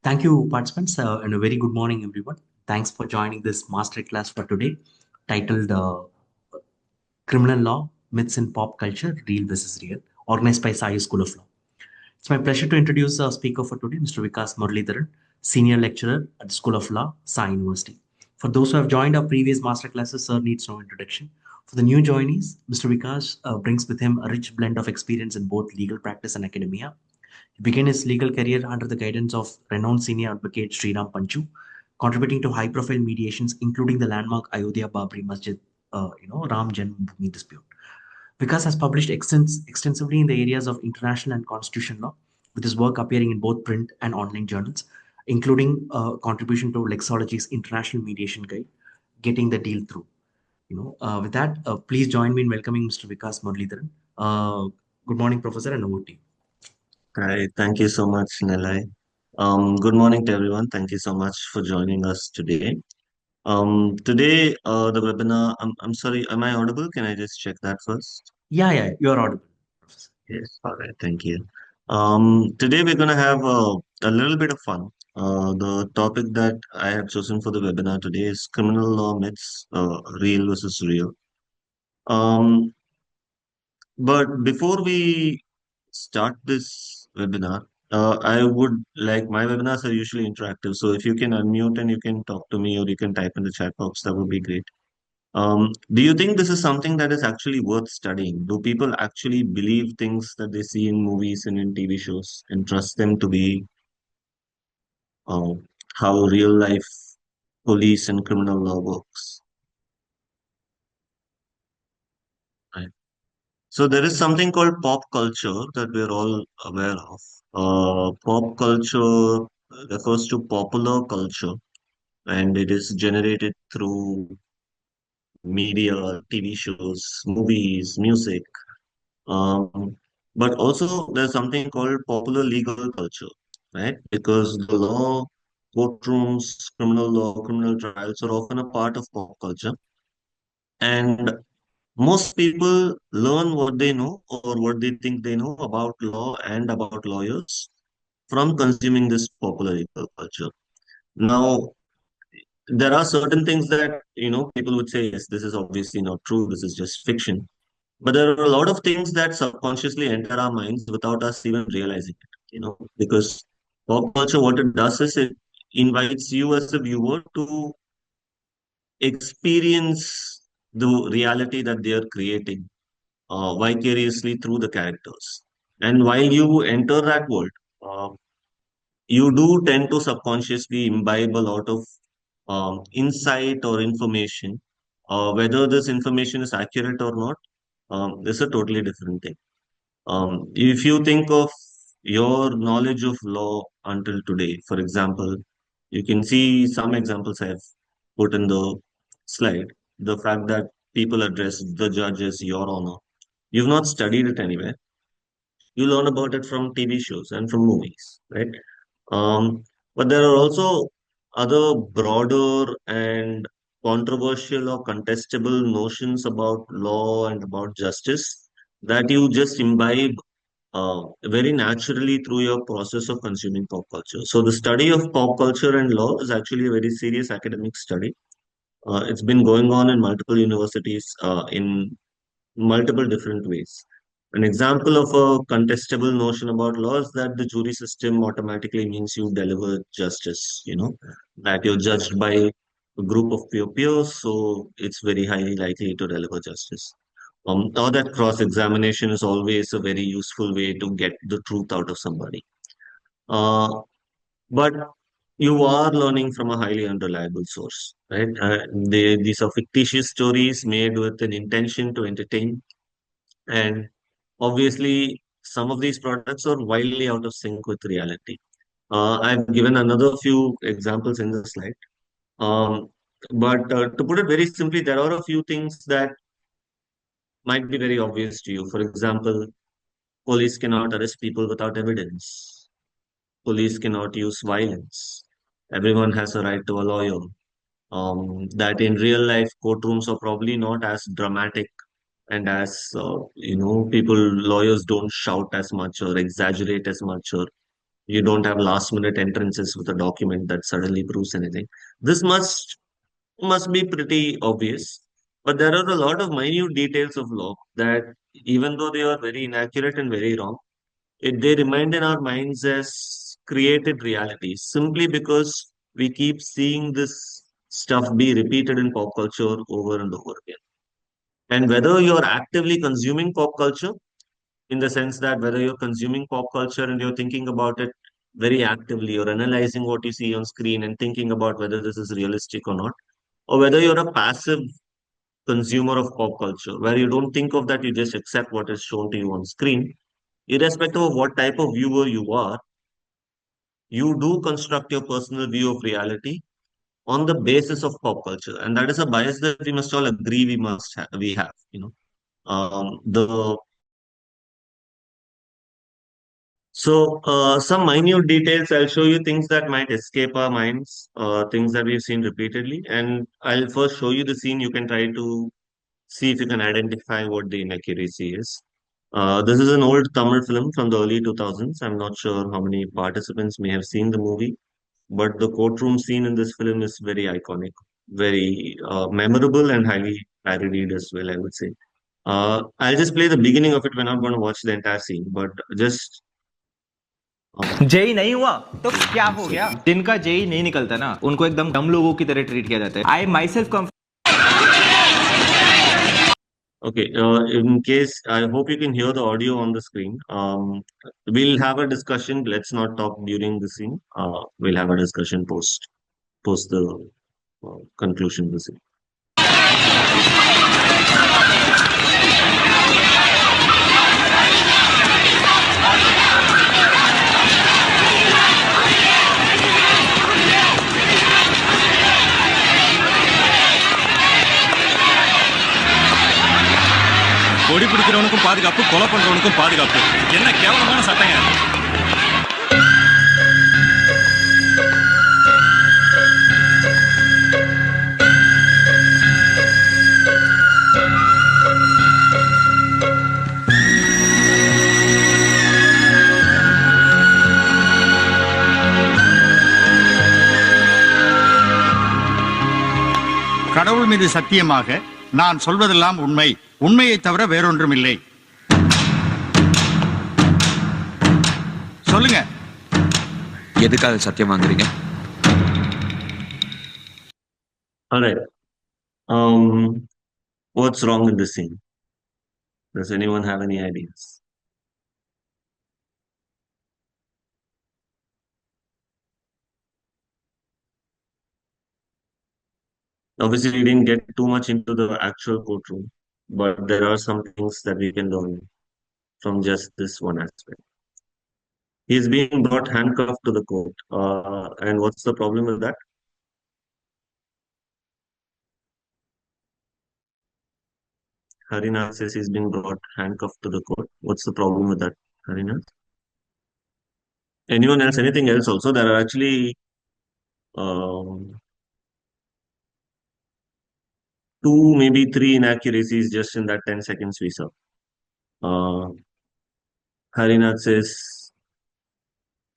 Thank you, participants, and a very good morning, everyone. Thanks for joining this masterclass for today, titled Criminal Law, Myths in Pop Culture, Real versus Real, organized by Sai School of Law. It's my pleasure to introduce our speaker for today, Mr. Vikas Muralidharan, Senior Lecturer at the School of Law, Sai University. For those who have joined our previous masterclasses, sir needs no introduction. For the new joinees, Mr. Vikas brings with him a rich blend of experience in both legal practice and academia. He began his legal career under the guidance of renowned senior advocate Sriram Panchu, contributing to high-profile mediations, including the landmark Ayodhya Babri Masjid, Ram Janmabhoomi dispute. Vikas has published extensively in the areas of international and constitutional law, with his work appearing in both print and online journals, including contribution to Lexology's International Mediation Guide, Getting the Deal Through. With that, please join me in welcoming Mr. Vikas Muralidharan. Good morning, Professor, and over to you. Hi, thank you so much, Nilay. Good morning to everyone. Thank you so much for joining us today. Today, the webinar, I'm sorry, am I audible? Can I just check that first? Yeah, you are audible, Professor. Yes, all right, thank you. Today we're going to have a little bit of fun. The topic that I have chosen for the webinar today is criminal law myths, real versus real. Um, But before we start this webinar, I would like my webinars are usually interactive. So if you can unmute and you can talk to me or you can type in the chat box, that would be great. Do you think this is something that is actually worth studying? Do people actually believe things that they see in movies and in TV shows and trust them to be uh, how real life police and criminal law works? Right. So there is something called pop culture that we're all aware of. Pop culture refers to popular culture, and it is generated through media, TV shows, movies, music. Um, but also there's something called popular legal culture, right? Because the law, courtrooms, criminal law, criminal trials are often a part of pop culture. And most people learn what they know or what they think they know about law and about lawyers from consuming this popular legal culture. Now, there are certain things that, people would say, yes, this is obviously not true, this is just fiction. But there are a lot of things that subconsciously enter our minds without us even realizing it, because pop culture, what it does is it invites you as a viewer to experience the reality that they are creating vicariously through the characters. And while you enter that world, uh, you do tend to subconsciously imbibe a lot of insight or information. Whether this information is accurate or not is a totally different thing. If you think of your knowledge of law until today, for example, you can see some examples I have put in the slide. The fact that people address the judge as your honor. You've not studied it anywhere. You learn about it from TV shows and from movies, right? But there are also other broader and controversial or contestable notions about law and about justice that you just imbibe very naturally through your process of consuming pop culture. So the study of pop culture and law is actually a very serious academic study. It's been going on in multiple universities in multiple different ways. An example of a contestable notion about law is that the jury system automatically means you deliver justice, that you're judged by a group of your peers, so it's very highly likely to deliver justice. Or that cross examination is always a very useful way to get the truth out of somebody. Uh, but you are learning from a highly unreliable source, right? These are fictitious stories made with an intention to entertain, and obviously, some of these products are wildly out of sync with reality. I've given another few examples in the slide. Um, but to put it very simply, there are a few things that might be very obvious to you. For example, police cannot arrest people without evidence. Police cannot use violence. Everyone has a right to a lawyer. That in real life, courtrooms are probably not as dramatic and as people lawyers don't shout as much or exaggerate as much or You don't have last minute entrances with a document that suddenly proves anything. This must be pretty obvious. But there are a lot of minute details of law that, even though they are very inaccurate and very wrong, they remain in our minds as created realities simply because we keep seeing this stuff be repeated in pop culture over and over again. And whether you're actively consuming pop culture, in the sense that whether you're consuming pop culture and you're thinking about it very actively, or analyzing what you see on screen and thinking about whether this is realistic or not, or whether you're a passive consumer of pop culture, where you don't think of that, you just accept what is shown to you on screen, irrespective of what type of viewer you are, you do construct your personal view of reality on the basis of pop culture. And that is a bias that we must all agree we have, the some minute details, I'll show you things that might escape our minds, things that we've seen repeatedly. And I'll first show you the scene. You can try to see if you can identify what the inaccuracy is. This is an old Tamil film from the early 2000s. I'm not sure how many participants may have seen the movie, but the courtroom scene in this film is very iconic, very memorable, and highly parodied as well, I would say. I'll just play the beginning of it. We're not going to watch the entire scene, but just JEE नहीं हुआ तो क्या हो गया? जिनका JEE नहीं निकलता ना, उनको एकदम डम लोगों की तरह ट्रीट किया जाता है. I myself come. okay. In case, I hope you can hear the audio on the screen. We'll have a discussion. Let's not talk during the scene. We'll have a discussion post the conclusion of the scene. கொடி பிடிக்கிறவனுக்கும் பாதுகாப்பு, கொலை பண்றவனுக்கும் பாதுகாப்பு. என்ன கேவலமான சட்டங்க. கடவுள் மீது சத்தியமாக நான் சொல்வதெல்லாம் உண்மை, உண்மையை தவிர வேறொன்றும் இல்லை. சொல்லுங்க. எதுக்காக சத்தியம் வாங்குறீங்க? All right. What's wrong in this scene? Does anyone have any ideas? Obviously, we didn't get too much into the actual courtroom, but there are some things that we can learn from just this one aspect. He's being brought handcuffed to the court. And what's the problem with that? Harinath says he's being brought handcuffed to the court. What's the problem with that, Harinath? Anyone else? Anything else also? There are actually um, two, maybe three inaccuracies just in that 10 seconds we saw. Uh, Harinath says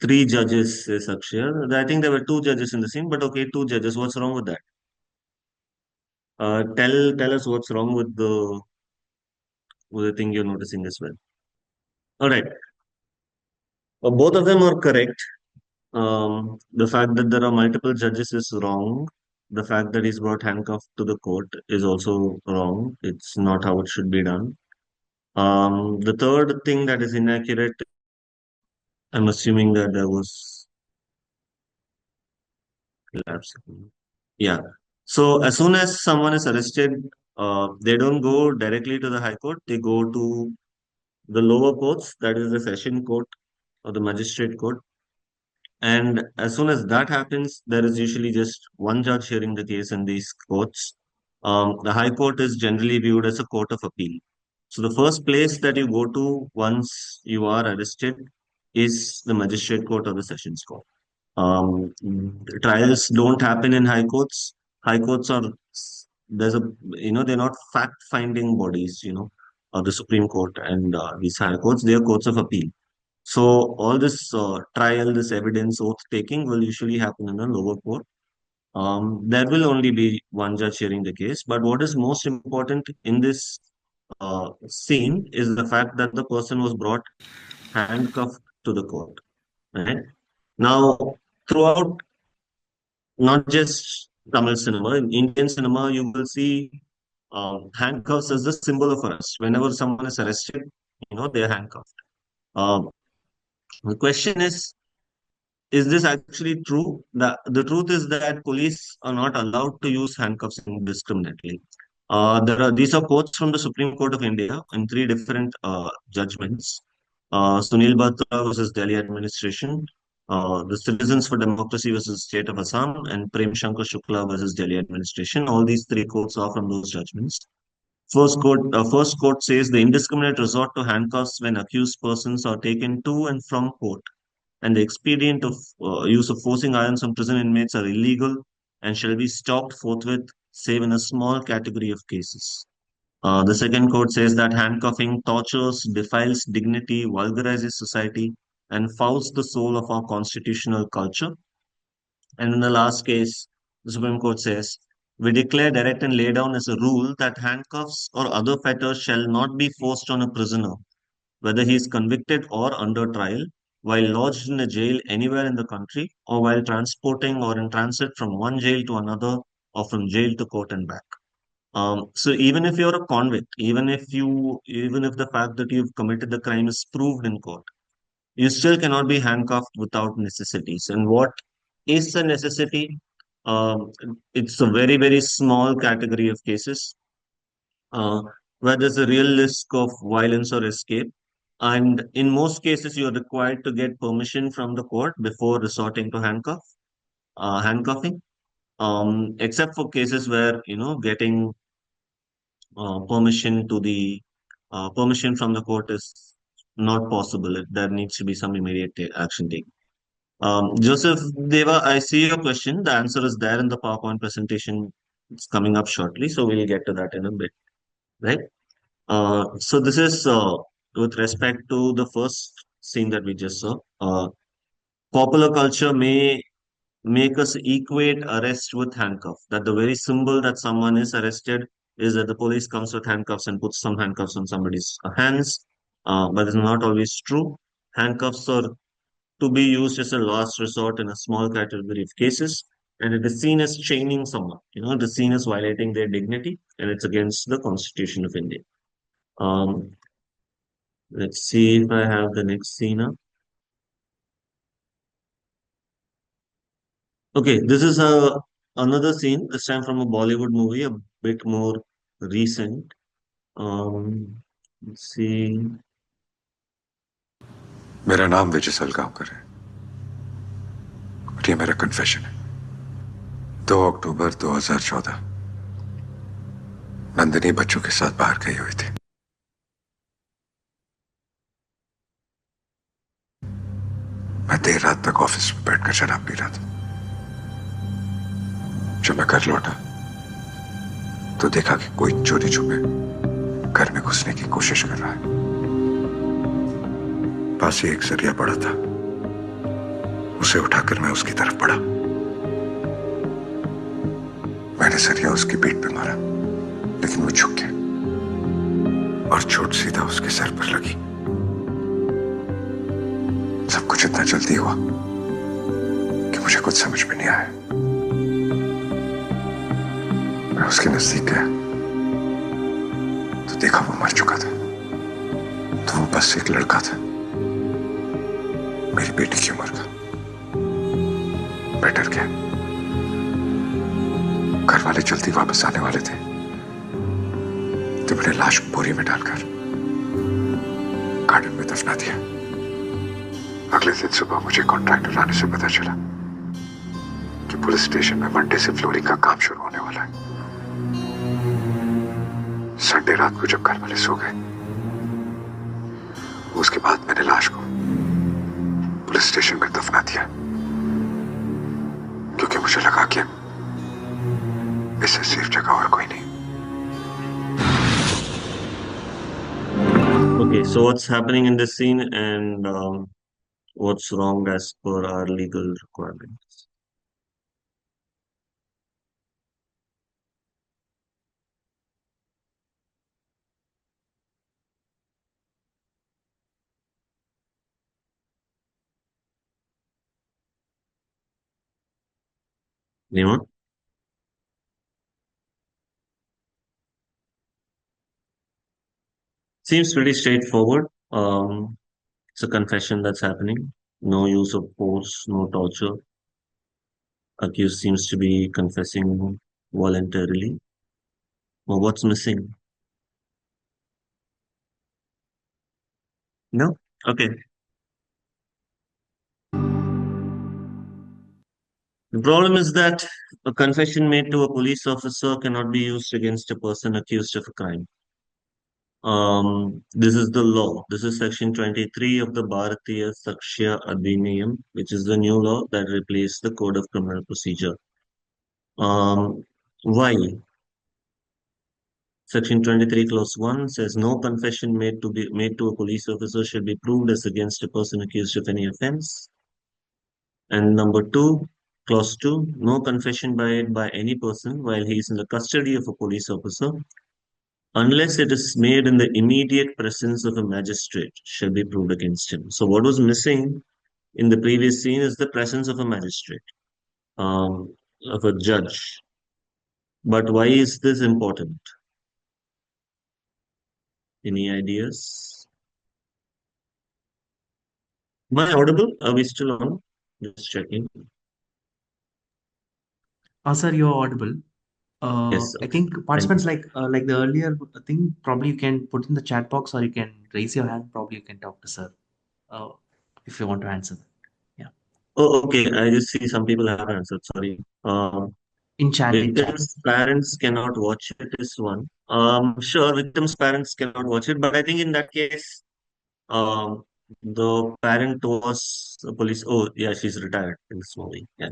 three judges, says Akshaya. I think there were two judges in the scene, but okay, two judges. What's wrong with that? Tell us what's wrong with the thing you're noticing as well. All right. Both of them are correct. The fact that there are multiple judges is wrong. The fact that he's brought handcuffed to the court is also wrong. It's not how it should be done. The third thing that is inaccurate, I'm assuming that there was lapse. Yeah. So as soon as someone is arrested, they don't go directly to the High Court. They go to the lower courts, that is the session court or the magistrate court. And as soon as that happens, there is usually just one judge hearing the case in these courts. The High Court is generally viewed as a court of appeal. So the first place that you go to once you are arrested is the magistrate court or the sessions court. Trials don't happen in high courts. High courts are there's a they're not fact-finding bodies. Or the Supreme Court and these high courts, they are courts of appeal. So all this trial, this evidence, oath taking will usually happen in a lower court. There will only be one judge hearing the case. But what is most important in this scene is the fact that the person was brought handcuffed to the court. Right now, throughout not just Tamil cinema, in Indian cinema, you will see handcuffs as the symbol of arrest. Whenever someone is arrested, they are handcuffed. Um, the question is this actually true? The truth is that police are not allowed to use handcuffs indiscriminately. These are quotes from the Supreme Court of India in three different judgments. Sunil Batra versus Delhi administration, the Citizens for Democracy versus State of Assam, and Prem Shankar Shukla versus Delhi administration. All these three quotes are from those judgments. First court says the indiscriminate resort to handcuffs when accused persons are taken to and from court, and the expedient of use of forcing irons on prison inmates are illegal and shall be stopped forthwith, save in a small category of cases. The second court says that handcuffing tortures, defiles dignity, vulgarizes society, and fouls the soul of our constitutional culture. And in the last case, the Supreme Court says, we declare, direct, and lay down as a rule that handcuffs or other fetters shall not be forced on a prisoner, whether he is convicted or under trial, while lodged in a jail anywhere in the country, or while transporting or in transit from one jail to another, or from jail to court and back. So even if you're a convict, even if the fact that you've committed the crime is proved in court, you still cannot be handcuffed without necessities. And what is a necessity? Um, it's a very, very small category of cases uh, where there's a real risk of violence or escape. And in most cases, you're required to get permission from the court before resorting to handcuffing. Except for cases where getting permission from the court is not possible. There needs to be some immediate action taken. Joseph Deva, I see your question. The answer is there in the PowerPoint presentation. It's coming up shortly, so we'll get to that in a bit, right? So this is with respect to the first scene that we just saw. Popular culture may make us equate arrest with handcuff. That the very symbol that someone is arrested is that the police comes with handcuffs and puts some handcuffs on somebody's hands. But it's not always true. Handcuffs are to be used as a last resort in a small category of cases, and it is seen as chaining someone. It is seen as violating their dignity, and it's against the Constitution of India. Um, let's see if I have the next scene up. Okay, this is another scene, this time from a Bollywood movie, a bit more recent. Let's see. मेरा नाम विजय सलगांवकर है और ये मेरा confession है। 2 अक्टूबर 2014 नंदिनी बच्चों के साथ बाहर गई हुई थी। मैं देर रात तक ऑफिस में बैठकर शराब पी रहा था। जब मैं घर लौटा तो देखा कि कोई चोरी छुपे घर में घुसने की कोशिश कर रहा है। पास ही एक सरिया पड़ा था, उसे उठाकर मैं उसकी तरफ बढ़ा। मैंने सरिया उसकी पीठ पे मारा, लेकिन वो झुक गया और चोट सीधा उसके सर पर लगी। सब कुछ इतना जल्दी हुआ कि मुझे कुछ समझ में नहीं आया। मैं उसके नजदीक गया तो देखा वो मर चुका था। तो वो बस एक लड़का था, मेरी बेटी की उम्र का। मैं डर गया। घर वाले जल्दी वापस आने वाले थे तो मैंने लाश बोरी में डालकर गार्डन में दफना दिया। अगले दिन सुबह मुझे कॉन्ट्रैक्टर आने से पता चला कि पुलिस स्टेशन में मंडे से फ्लोरिंग का काम शुरू होने वाला है। संडे रात को जब घर वाले सो गए, उसके बाद मैंने लाश को पुलिस स्टेशन में दफना दिया, क्योंकि मुझे लगा कि इससे सेफ जगह और कोई नहीं। Okay, so what's happening in this scene and what's wrong as per our legal requirements? Anyone? Seems pretty straightforward. It's a confession that's happening. No use of force, no torture. Accused seems to be confessing voluntarily. Well, what's missing? No? Okay. The problem is that a confession made to a police officer cannot be used against a person accused of a crime. This is the law. This is Section 23 of the Bharatiya Sakshya Adhiniyam, which is the new law that replaced the Code of Criminal Procedure. Why? Section 23, Clause 1 says no confession made to a police officer shall be proved as against a person accused of any offense. And number 2, Clause 2, no confession by any person while he is in the custody of a police officer, unless it is made in the immediate presence of a magistrate, shall be proved against him. So what was missing in the previous scene is the presence of a magistrate, of a judge. But why is this important? Any ideas? Am I audible? Are we still on? Just checking. Sir, you're audible. Yes, I okay. think Thank participants you. like the earlier thing, probably you can put in the chat box or you can raise your hand. Probably you can talk to sir uh, if you want to answer that. Yeah, Oh, okay. I just see some people have answered. Sorry. in chat. Victims' parents cannot watch it is one. Sure, victims' parents cannot watch it, but I think in that case, um, the parent was a police. Oh, yeah, she's retired in this movie. Yeah.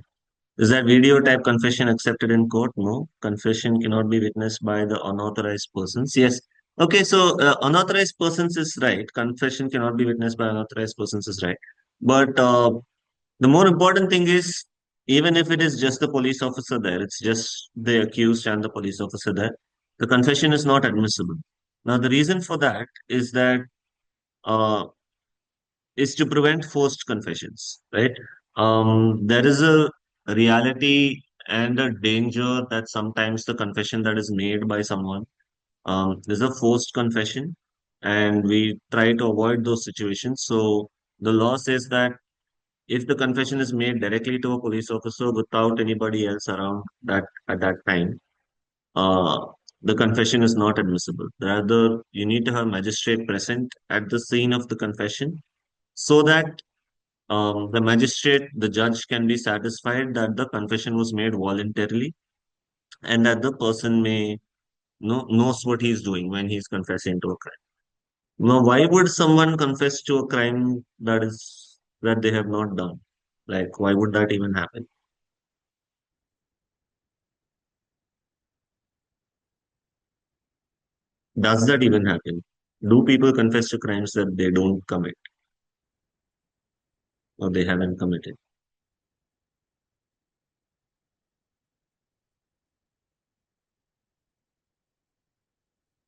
Is that video type confession accepted in court? No. Confession cannot be witnessed by the unauthorized persons. Yes. Okay, so unauthorized persons is right. Confession cannot be witnessed by unauthorized persons is right. But the more important thing is, even if it is just the police officer there, it's just the accused and the police officer there, the confession is not admissible. Now, the reason for that uh, is to prevent forced confessions, right? There is a reality and a danger that sometimes the confession that is made by someone is a forced confession, and we try to avoid those situations. So the law says that if the confession is made directly to a police officer without anybody else around that at that time, uh, the confession is not admissible. Rather, you need to have magistrate present at the scene of the confession so that the magistrate, the judge can be satisfied that the confession was made voluntarily and that the person knows what he's doing when he's confessing to a crime. Now, why would someone confess to a crime that they have not done? Like, why would that even happen? Does that even happen? Do people confess to crimes that they don't commit or they haven't committed?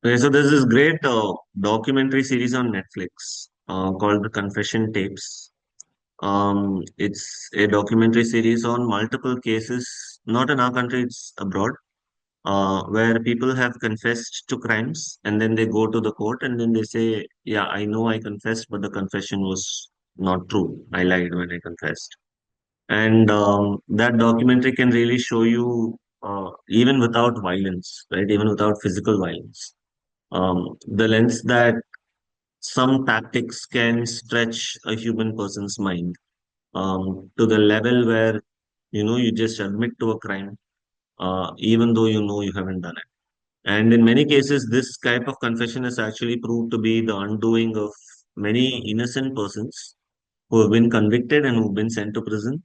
Okay, so there's this great documentary series on Netflix called The Confession Tapes. It's a documentary series on multiple cases, not in our country, it's abroad, where people have confessed to crimes and then they go to the court and then they say, yeah, I know I confessed, but the confession was not true. I lied when I confessed. And that documentary can really show you, even without violence, right? Even without physical violence, the lengths that some tactics can stretch a human person's mind to the level where you just admit to a crime, even though you know you haven't done it. And in many cases, this type of confession has actually proved to be the undoing of many innocent persons who have been convicted and who've been sent to prison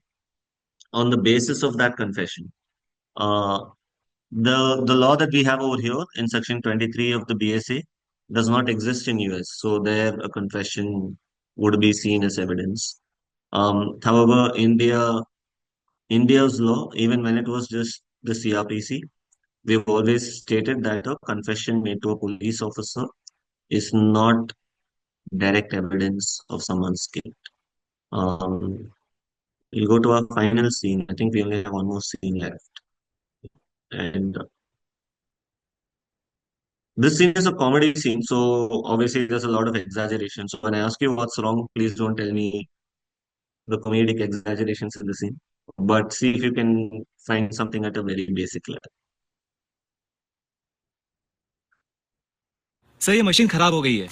on the basis of that confession. Uh, the law that we have over here in Section 23 of the BSA does not exist in US, so there a confession would be seen as evidence. However, India's law, even when it was just the CRPC, we've always stated that a confession made to a police officer is not direct evidence of someone's guilt. Um, we'll go to our final scene. I think we only have one more scene left. And this scene is a comedy scene, so obviously there's a lot of exaggeration. So when I ask you what's wrong, please don't tell me the comedic exaggerations in the scene, but see if you can find something at a very basic level. Sir ये machine खराब हो गई है।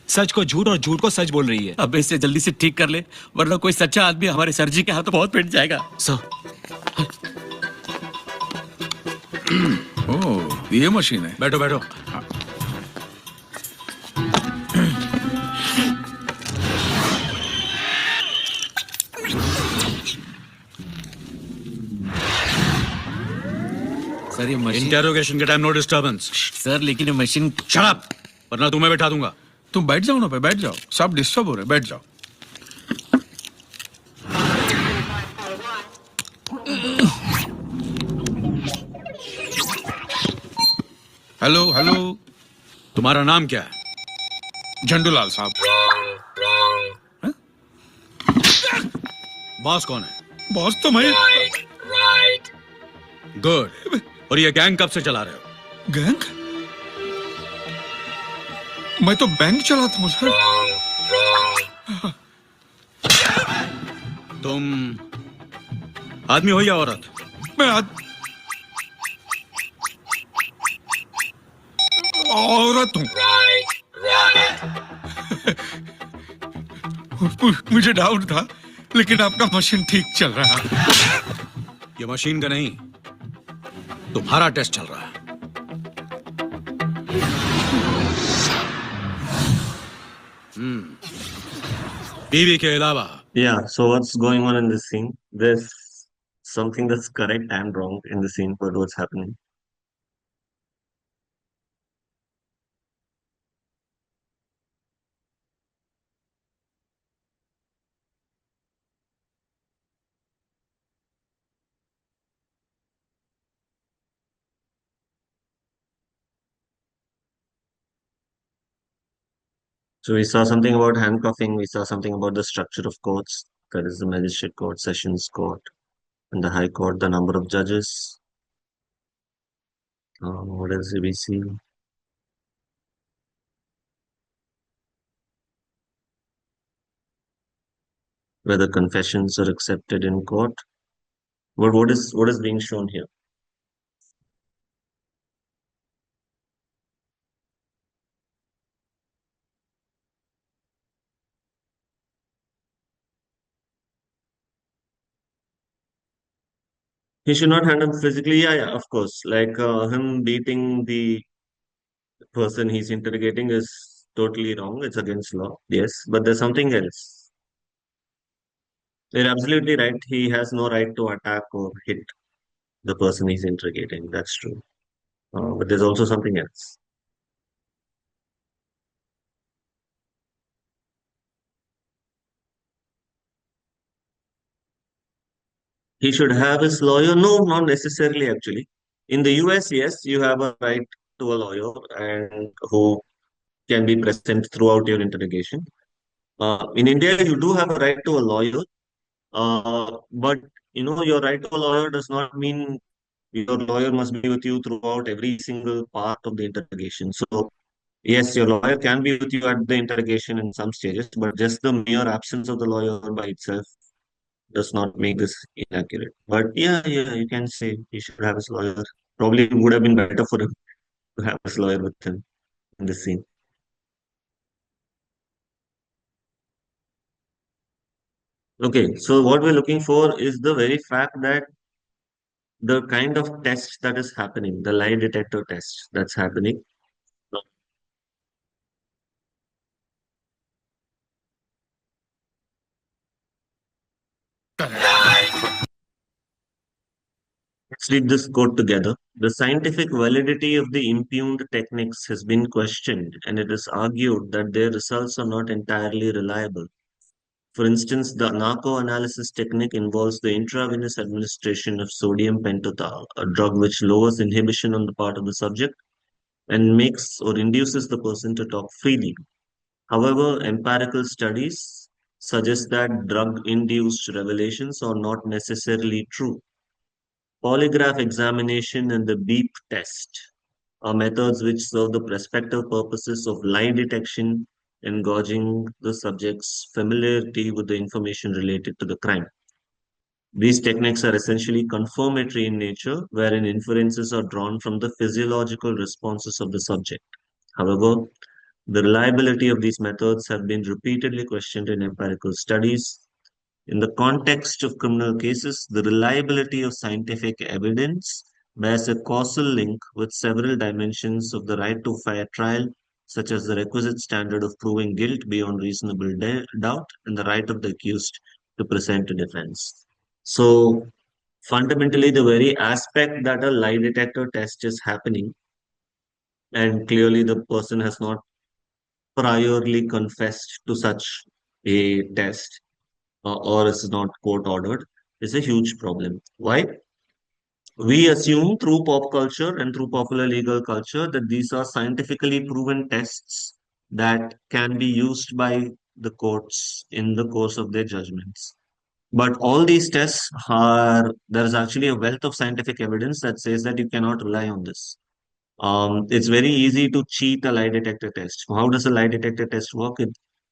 सच को झूठ और झूठ को सच बोल रही है। अब इसे जल्दी से ठीक कर ले, वरना कोई सच्चा आदमी हमारे सर जी के हाथों बहुत पिट जाएगा। सर ओह, ये मशीन है। बैठो बैठो। सर ये मशीन, इंटेरोगेशन के टाइम नो डिस्टर्बेंस। सर लेकिन ये मशीन, शट अप, वरना तुम्हें बैठा दूंगा। तुम बैठ जाओ ना पे, बैठ जाओ। सब डिस्टर्ब हो रहे, बैठ जाओ। हेलो हेलो, तुम्हारा नाम क्या है? झंडूलाल साहब। बॉस कौन है? बॉस तो मैं। गुड। और ये गैंग कब से चला रहे हो? गैंग? मैं तो बैंक चलाता हूँ सर। तुम आदमी हो या औरत? मैं औरत हूँ। मुझे डाउट था, लेकिन आपका मशीन ठीक चल रहा है। ये मशीन का नहीं, तुम्हारा टेस्ट चल रहा है। बीवी के अलावा। Yeah, so what's going on in this scene? There's something that's correct and wrong in the scene, but what's happening? So we saw something about handcuffing, we saw something about the structure of courts. That is the magistrate court, sessions court, and the high court, the number of judges. What else did we see? Whether confessions are accepted in court. But what is being shown here? He should not handle physically. Yeah, of course. Like him beating the person he's interrogating is totally wrong. It's against law. Yes, but there's something else. You're absolutely right. He has no right to attack or hit the person he's interrogating. That's true. But there's also something else. He should have his lawyer. No, not necessarily actually. In the US, yes, you have a right to a lawyer and who can be present throughout your interrogation. In India, you do have a right to a lawyer, but your right to a lawyer does not mean your lawyer must be with you throughout every single part of the interrogation. So, yes, your lawyer can be with you at the interrogation in some stages, but just the mere absence of the lawyer by itself does not make this inaccurate. But yeah, you can say he should have his lawyer. Probably it would have been better for him to have his lawyer with him in this scene. Okay, so what we're looking for is the very fact that the kind of test that is happening, the lie detector test that's happening. read this quote together. The scientific validity of the impugned techniques has been questioned, and it is argued that their results are not entirely reliable. For instance, the narco-analysis technique involves the intravenous administration of sodium pentothal, a drug which lowers inhibition on the part of the subject and makes or induces the person to talk freely. However, empirical studies suggest that drug-induced revelations are not necessarily true. Polygraph examination and the beep test are methods which serve the prospective purposes of lie detection and gauging the subject's familiarity with the information related to the crime. These techniques are essentially confirmatory in nature, wherein inferences are drawn from the physiological responses of the subject. However, the reliability of these methods have been repeatedly questioned in empirical studies. In the context of criminal cases, the reliability of scientific evidence bears a causal link with several dimensions of the right to fair trial, such as the requisite standard of proving guilt beyond reasonable doubt and the right of the accused to present a defense. So, fundamentally, the very aspect that a lie detector test is happening, and clearly the person has not priorly confessed to such a test, or is not court ordered, is a huge problem. Why? We assume through pop culture and through popular legal culture that these are scientifically proven tests that can be used by the courts in the course of their judgments. But all these tests are, there is actually a wealth of scientific evidence that says that you cannot rely on this. It's very easy to cheat a lie detector test. How does a lie detector test work? It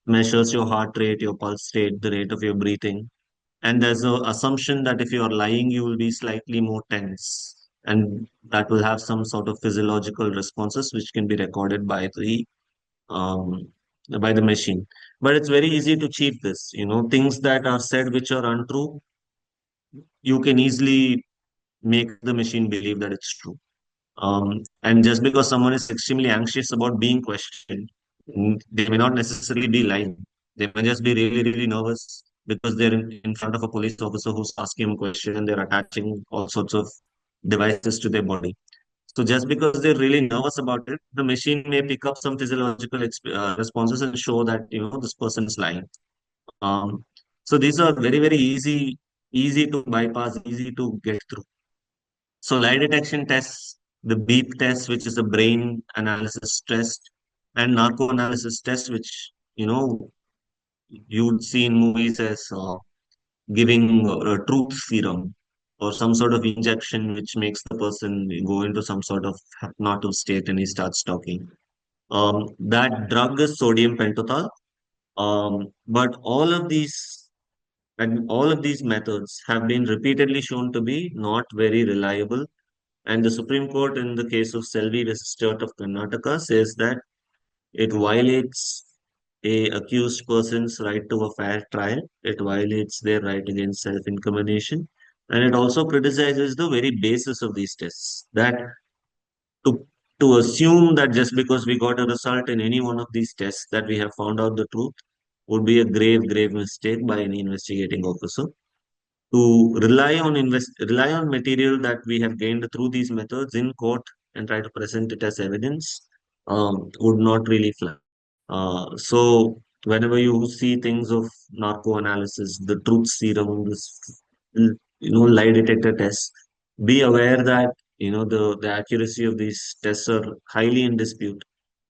measures your heart rate, your pulse rate, the rate of your breathing. And there's an assumption that if you are lying, you will be slightly more tense. And that will have some sort of physiological responses which can be recorded um, by the machine. But it's very easy to cheat this. You know, things that are said which are untrue, you can easily make the machine believe that it's true. And just because someone is extremely anxious about being questioned, they may not necessarily be lying. They may just be really, really nervous because they're in front of a police officer who's asking them a question and they're attaching all sorts of devices to their body. So just because they're really nervous about it, the machine may pick up some physiological responses and show that this person is lying. Um, so these are very, very easy to bypass, easy to get through. So lie detection tests, the beep test, which is a brain analysis test, and narco analysis test, which you would see in movies as giving a truth serum or some sort of injection which makes the person go into some sort of hypnotic state and he starts talking. That drug is sodium pentothal. But all of these methods have been repeatedly shown to be not very reliable, and the Supreme Court, in the case of Selvi versus State of Karnataka, says that it violates a accused person's right to a fair trial. It violates their right against self-incrimination, and it also criticizes the very basis of these tests. That to to assume that just because we got a result in any one of these tests that we have found out the truth would be a grave, grave mistake by any investigating officer. To rely on material that we have gained through these methods in court and try to present it as evidence would not really fly. So whenever you see things of narco analysis, the truth serum, this lie detector tests, be aware that the accuracy of these tests are highly in dispute,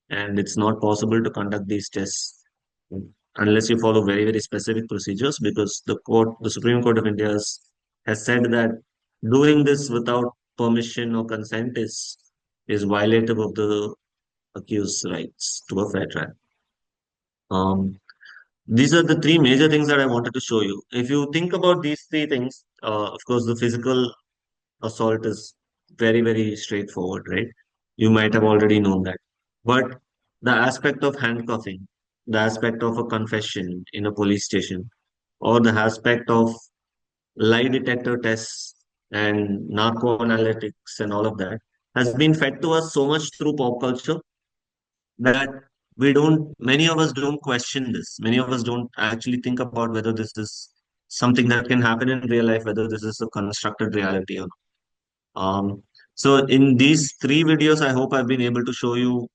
and it's not possible to conduct these tests unless you follow very, very specific procedures, because the Supreme Court of India has said that doing this without permission or consent is violative of the accused's rights to a fair trial. These are the three major things that I wanted to show you. If you think about these three things, of course, the physical assault is very, very straightforward, right? You might have already known that. But the aspect of handcuffing, the aspect of a confession in a police station, or the aspect of lie detector tests and narco analytics and all of that has been fed to us so much through pop culture that many of us don't question this. Many of us don't actually think about whether this is something that can happen in real life, whether this is a constructed reality or not. Um, so in these three videos, I hope I've been able to show you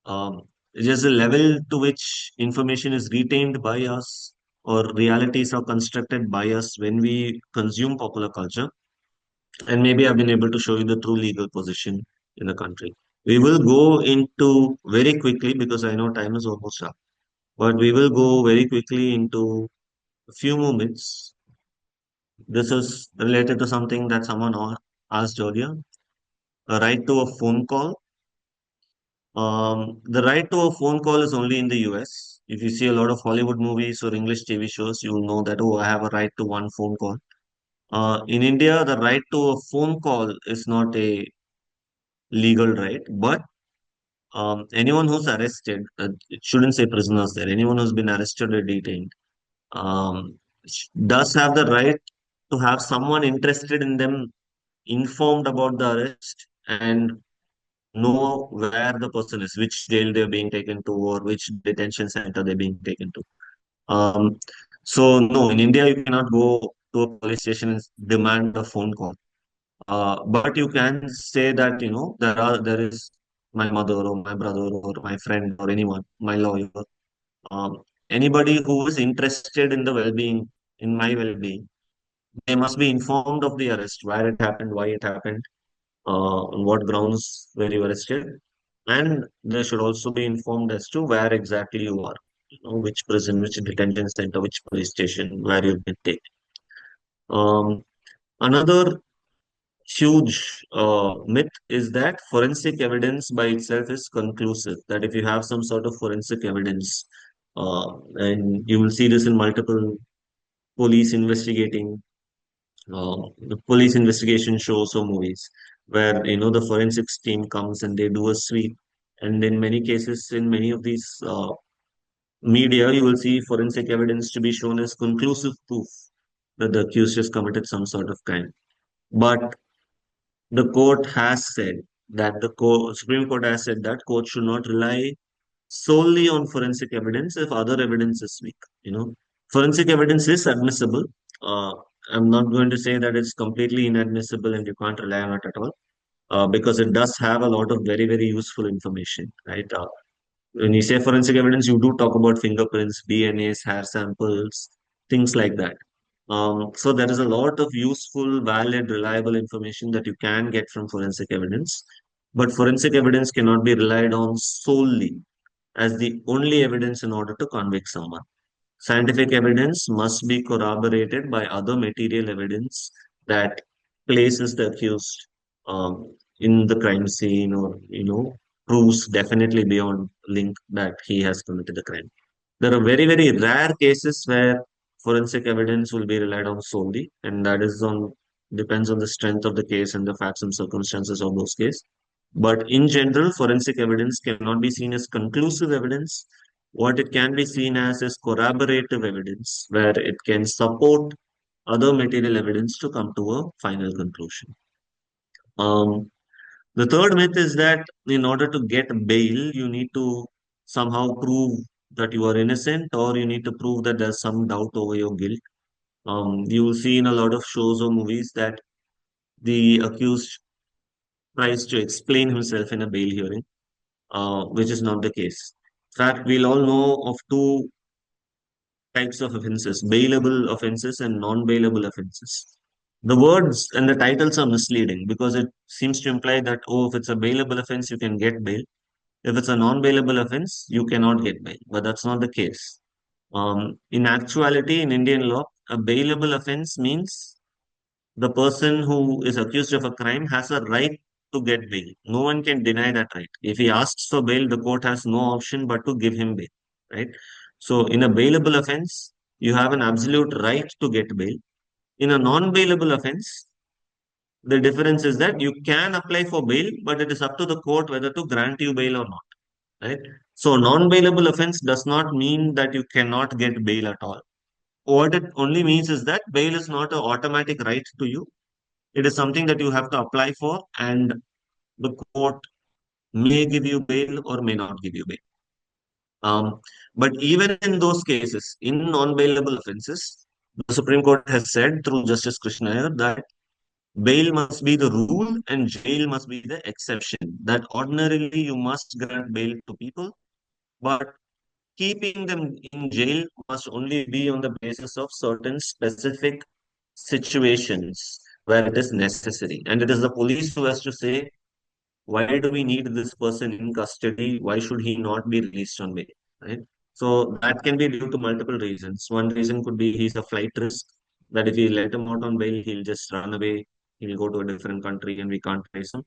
um, just the level to which information is retained by us or realities are constructed by us when we consume popular culture. And maybe I've been able to show you the true legal position in the country. We will go into very quickly because I know time is almost up, but we will go very quickly into a few moments. This is related to something that someone asked earlier, a right to a phone call. The right to a phone call is only in the US. If you see a lot of Hollywood movies or English TV shows, you will know that, oh, I have a right to one phone call. In India, the right to a phone call is not a legal right, but anyone who's arrested, it shouldn't say prisoners there, anyone who's been arrested or detained, does have the right to have someone interested in them informed about the arrest and know where the person is, which jail they're being taken to, or which detention center they're being taken to. Um, so no, in India you cannot go to a police station and demand a phone call. But you can say that there is my mother or my brother or my friend or anyone, my lawyer, anybody who is interested in the well-being, in my well-being. They must be informed of the arrest, where it happened, why it happened, on what grounds were you arrested, and they should also be informed as to where exactly you are, which prison, which detention center, which police station, where you've been taken. Another huge myth is that forensic evidence by itself is conclusive. That if you have some sort of forensic evidence, and you will see this in multiple police investigating, the police investigation shows or movies, where the forensics team comes and they do a sweep, and in many cases, in many of these media, you will see forensic evidence to be shown as conclusive proof that the accused has committed some sort of crime. But the court has said that Supreme Court has said that court should not rely solely on forensic evidence if other evidence is weak. Forensic evidence is admissible. Uh, I'm not going to say that it's completely inadmissible and you can't rely on it at all, because it does have a lot of very, very useful information, right? When you say forensic evidence, you do talk about fingerprints, DNAs, hair samples, things like that. So there is a lot of useful, valid, reliable information that you can get from forensic evidence. But forensic evidence cannot be relied on solely as the only evidence in order to convict someone. Scientific evidence must be corroborated by other material evidence that places the accused in the crime scene, or proves definitely beyond link that he has committed the crime. There are very, very rare cases where forensic evidence will be relied on solely, and that is on depends on the strength of the case and the facts and circumstances of those cases. But in general, forensic evidence cannot be seen as conclusive evidence. What it can be seen as is corroborative evidence, where it can support other material evidence to come to a final conclusion. Um, the third myth is that in order to get bail, you need to somehow prove that you are innocent, or you need to prove that there's some doubt over your guilt. You will see in a lot of shows or movies that the accused tries to explain himself in a bail hearing, which is not the case. In fact, we'll all know of two types of offenses: bailable offenses and non-bailable offenses. The words and the titles are misleading because it seems to imply that, oh, if it's a bailable offense, you can get bail. If it's a non-bailable offense, you cannot get bail. But that's not the case. In actuality, in Indian law, a bailable offense means the person who is accused of a crime has a right to get bail. No one can deny that right. If he asks for bail, the court has no option but to give him bail, right? So, in a bailable offense, you have an absolute right to get bail. In a non-bailable offense, the difference is that you can apply for bail, but it is up to the court whether to grant you bail or not, right? So, non-bailable offense does not mean that you cannot get bail at all. What it only means is that bail is not an automatic right to you. It is something that you have to apply for, and the court may give you bail or may not give you bail. But even in those cases, in non-bailable offenses, the Supreme Court has said through Justice Krishna that Bail must be the rule and jail must be the exception. That ordinarily you must grant bail to people, but keeping them in jail must only be on the basis of certain specific situations where it is necessary. And it is the police who has to say, why do we need this person in custody? Why should he not be released on bail? Right? So that can be due to multiple reasons. One reason could be he's a flight risk, that if we let him out on bail, he'll just run away, he'll go to a different country and we can't trace him.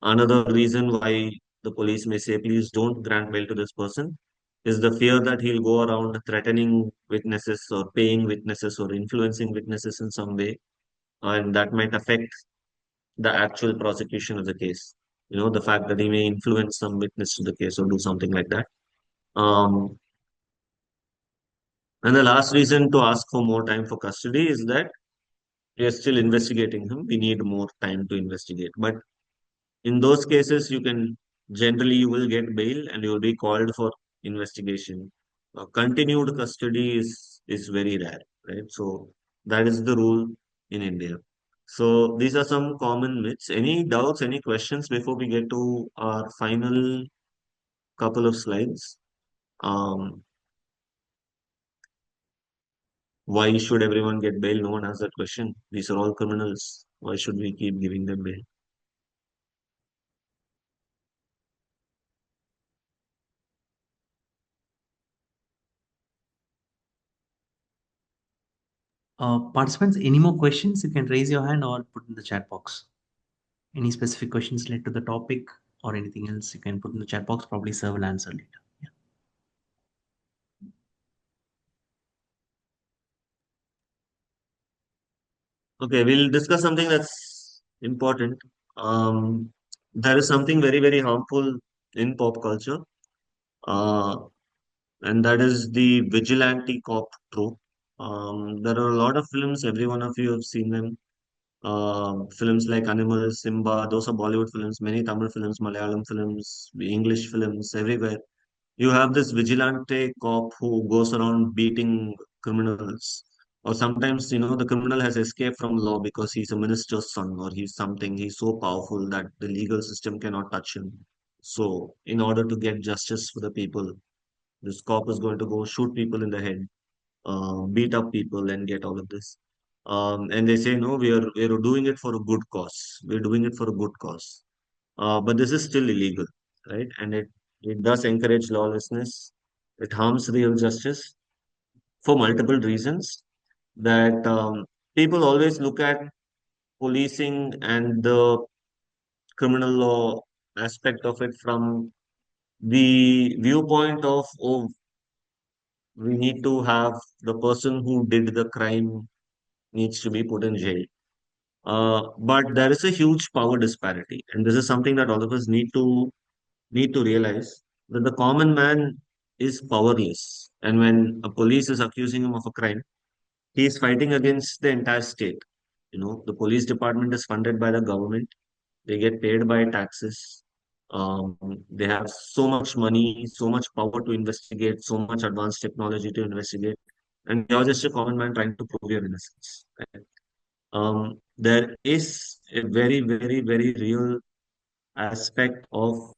Another reason why the police may say, please don't grant bail to this person, is the fear that he'll go around threatening witnesses or paying witnesses or influencing witnesses in some way, and that might affect the actual prosecution of the case. The fact that he may influence some witness to the case or do something like that. Um, and the last reason to ask for more time for custody is that we are still investigating him. We need more time to investigate. But in those cases, you will get bail and you will be called for investigation. Continued custody is very rare, right? So that is the rule in India. So these are some common myths. Any doubts, any questions before we get to our final couple of slides? Um, why should everyone get bail? No one has that question. These are all criminals. Why should we keep giving them bail? Participants, any more questions? You can raise your hand or put in the chat box. Any specific questions related to the topic or anything else, you can put in the chat box. Probably Sir will answer later. Yeah. Okay, we'll discuss something that's important. Um, there is something very, very harmful in pop culture, uh, and that is the vigilante cop trope. There are a lot of films, every one of you have seen them. Films like Animal, Simba, those are Bollywood films, many Tamil films, Malayalam films, English films, everywhere. You have this vigilante cop who goes around beating criminals. Or sometimes, the criminal has escaped from law because he's a minister's son or he's so powerful that the legal system cannot touch him. So, in order to get justice for the people, this cop is going to go shoot people in the head, beat up people, and get all of this. And they say, no, we are doing it for a good cause. We're doing it for a good cause. But this is still illegal, right? And it does encourage lawlessness. It harms real justice for multiple reasons. That people always look at policing and the criminal law aspect of it from the viewpoint of, oh, we need to have the person who did the crime needs to be put in jail. But there is a huge power disparity, and this is something that all of us need to realize that the common man is powerless. And when a police is accusing him of a crime, he is fighting against the entire state. The police department is funded by the government. They get paid by taxes. Um, they have so much money, so much power to investigate, so much advanced technology to investigate. And you're just a common man trying to prove your innocence. Right? There is a very, very, very real aspect of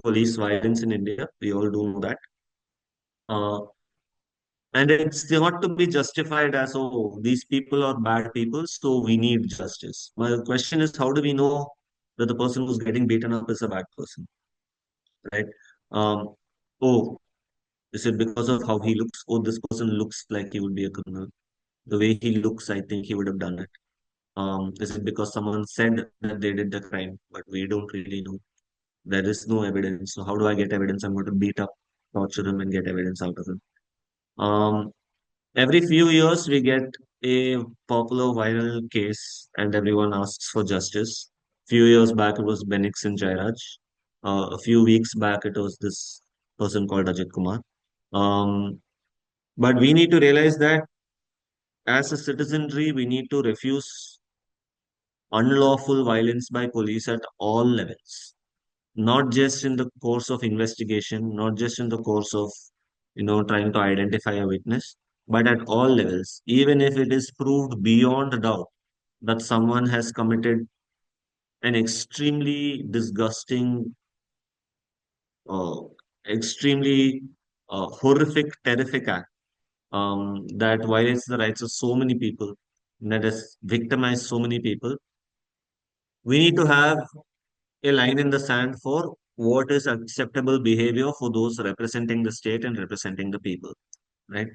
police violence in India. We all do know that. Uh, and it's not to be justified as, oh, these people are bad people, so we need justice. My question is, how do we know that the person who's getting beaten up is a bad person, right? Um, oh, is it because of how he looks? Oh, this person looks like he would be a criminal. The way he looks, I think he would have done it. Is it because someone said that they did the crime, but we don't really know? There is no evidence. So how do I get evidence? I'm going to beat up, torture him, and get evidence out of him. Um, every few years, we get a popular viral case, and everyone asks for justice. Few years back, it was Benix and Jairaj. A few weeks back, it was this person called Ajit Kumar. But we need to realize that as a citizenry, we need to refuse unlawful violence by police at all levels, not just in the course of investigation, not just in the course of, trying to identify a witness, but at all levels, even if it is proved beyond doubt that someone has committed an extremely disgusting, uh, extremely horrific, terrific act that violates the rights of so many people, that has victimized so many people. We need to have a line in the sand for what is acceptable behavior for those representing the state and representing the people, right?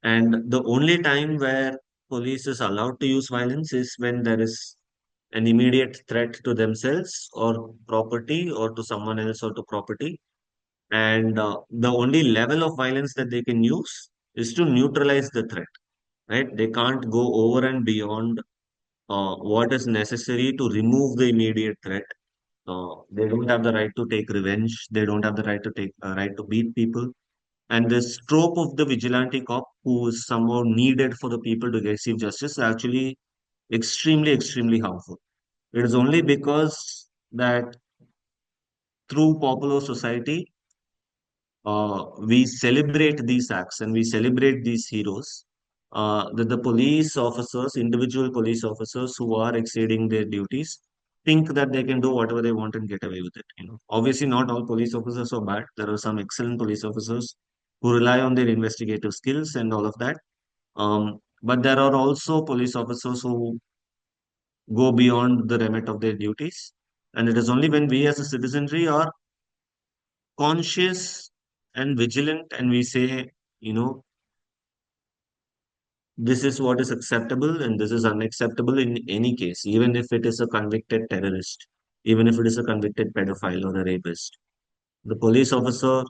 And the only time where police is allowed to use violence is when there is an immediate threat to themselves or property or to someone else or to property. And the only level of violence that they can use is to neutralize the threat, right? They can't go over and beyond what is necessary to remove the immediate threat. They don't have the right to take revenge. They don't have the right to beat people. And this trope of the vigilante cop who is somehow needed for the people to receive justice is actually extremely, extremely harmful. It is only because that through popular society, we celebrate these acts and we celebrate these heroes. That the police officers, individual police officers who are exceeding their duties, think that they can do whatever they want and get away with it. Obviously, not all police officers are bad. There are some excellent police officers who rely on their investigative skills and all of that. But there are also police officers who go beyond the remit of their duties. And it is only when we as a citizenry are conscious and vigilant and we say, you know, this is what is acceptable and this is unacceptable in any case, even if it is a convicted terrorist, even if it is a convicted pedophile or a rapist. The police officer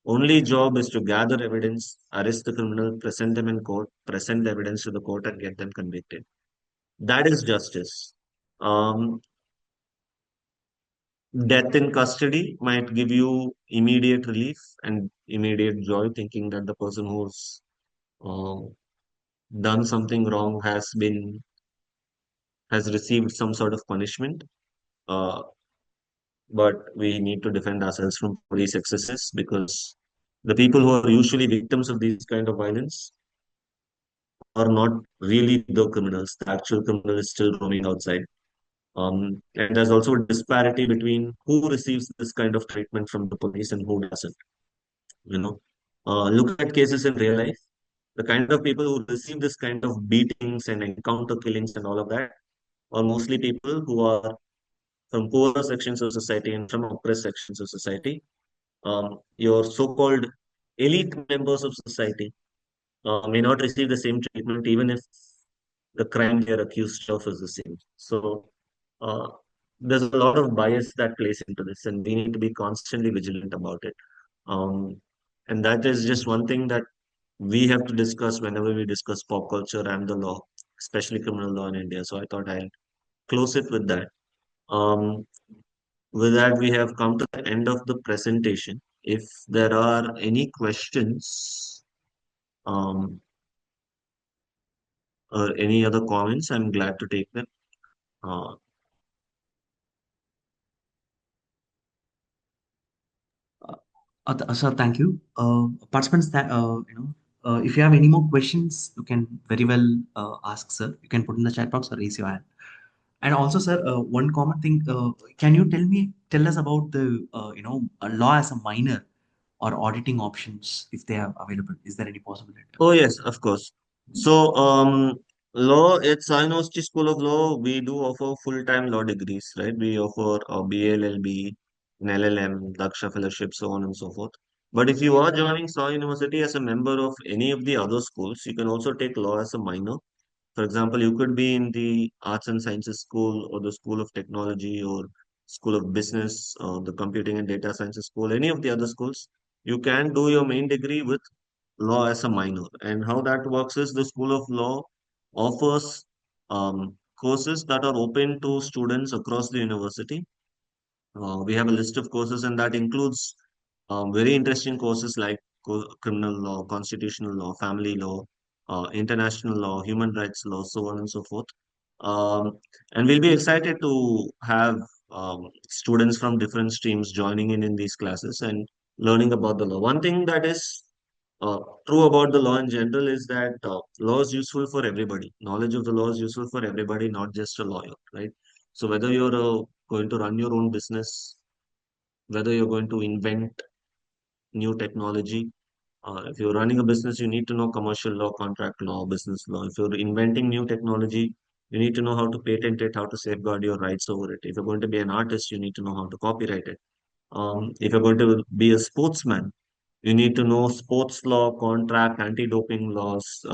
only job is to gather evidence, arrest the criminal, present them in court, present the evidence to the court and get them convicted. That is justice. Um, Death in custody might give you immediate relief and immediate joy, thinking that the person who's uh, done something wrong has received some sort of punishment. Uh, but we need to defend ourselves from police excesses because the people who are usually victims of these kind of violence are not really the criminals. The actual criminal is still roaming outside. And there's also a disparity between who receives this kind of treatment from the police and who doesn't. You know, look at cases in real life. The kind of people who receive this kind of beatings and encounter killings and all of that are mostly people who are from poorer sections of society and from oppressed sections of society. Your so-called elite members of society may not receive the same treatment, even if the crime they are accused of is the same. So uh, there's a lot of bias that plays into this, and we need to be constantly vigilant about it. Um, and that is just one thing that we have to discuss whenever we discuss pop culture and the law, especially criminal law in India. So I thought I'll close it with that. Um, with that, we have come to the end of the presentation. If there are any questions or any other comments, I'm glad to take them. Uh, Sir, thank you. Participants, that if you have any more questions, you can very well ask, sir. You can put in the chat box or raise your hand. And also, sir, one common thing. Can you tell us about the a law as a minor or auditing options if they are available? Is there any possibility? oh, yes, of course. So, law at Sai University School of Law, we do offer full-time law degrees, right? We offer BLLB, an LLM, Daksha Fellowship, so on and so forth. But if you are joining Sai University as a member of any of the other schools, you can also take law as a minor. For example, you could be in the Arts and Sciences School or the School of Technology or School of Business or the Computing and Data Sciences School, any of the other schools. You can do your main degree with law as a minor. And how that works is the School of Law offers courses that are open to students across the university. We have a list of courses, and that includes very interesting courses like criminal law, constitutional law, family law, international law, human rights law, so on and so forth. Um, and we'll be excited to have students from different streams joining in these classes and learning about the law. One thing that is true about the law in general is that law is useful for everybody. Knowledge of the law is useful for everybody, not just a lawyer, right? So whether you're going to run your own business, whether you're going to invent new technology, if you're running a business, you need to know commercial law, contract law, business law. If you're inventing new technology, you need to know how to patent it, how to safeguard your rights over it. If you're going to be an artist, you need to know how to copyright it. If you're going to be a sportsman, you need to know sports law, contract, anti-doping laws,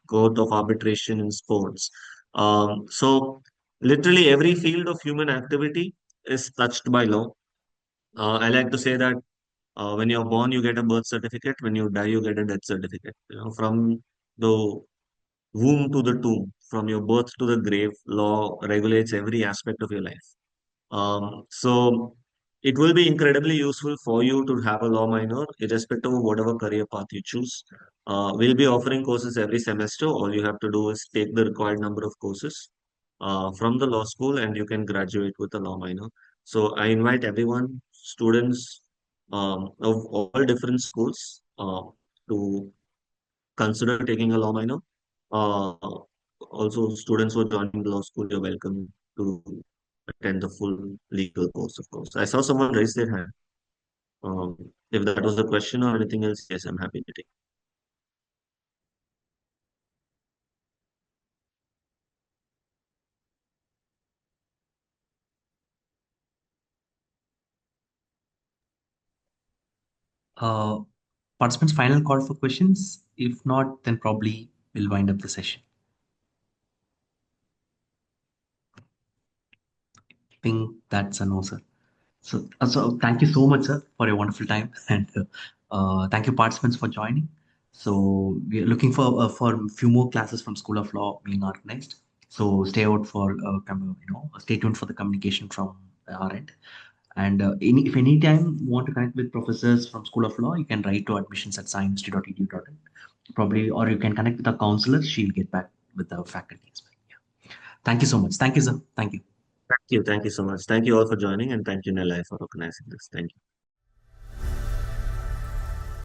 court of arbitration in sports. So literally every field of human activity is touched by law. I like to say that when you're born, you get a birth certificate. When you die, you get a death certificate. From the womb to the tomb, from your birth to the grave, law regulates every aspect of your life. So it will be incredibly useful for you to have a law minor, irrespective of whatever career path you choose. We'll be offering courses every semester. All you have to do is take the required number of courses from the law school, and you can graduate with a law minor. So I invite everyone, students of all different schools, to consider taking a law minor. Uh, Also, students who are joining the law school, you're welcome to attend the full legal course, of course. I saw someone raise their hand. If that was the question or anything else, yes, I'm happy to take. Uh, Participants, final call for questions. If not, then probably we'll wind up the session. I think that's a no, sir. So thank you so much, sir, for your wonderful time, and thank you, participants, for joining. So we are looking for a few more classes from School of Law being organized. So stay out for stay tuned for the communication from our end. And if any time you want to connect with professors from School of Law, you can write to admissions@sciuniversity.edu.in, probably, or you can connect with a counselor. She'll get back with the faculty as well. Yeah. Thank you so much. Thank you, sir. Thank you. Thank you. Thank you so much. Thank you all for joining, and thank you, Nelai, for organizing this. Thank you.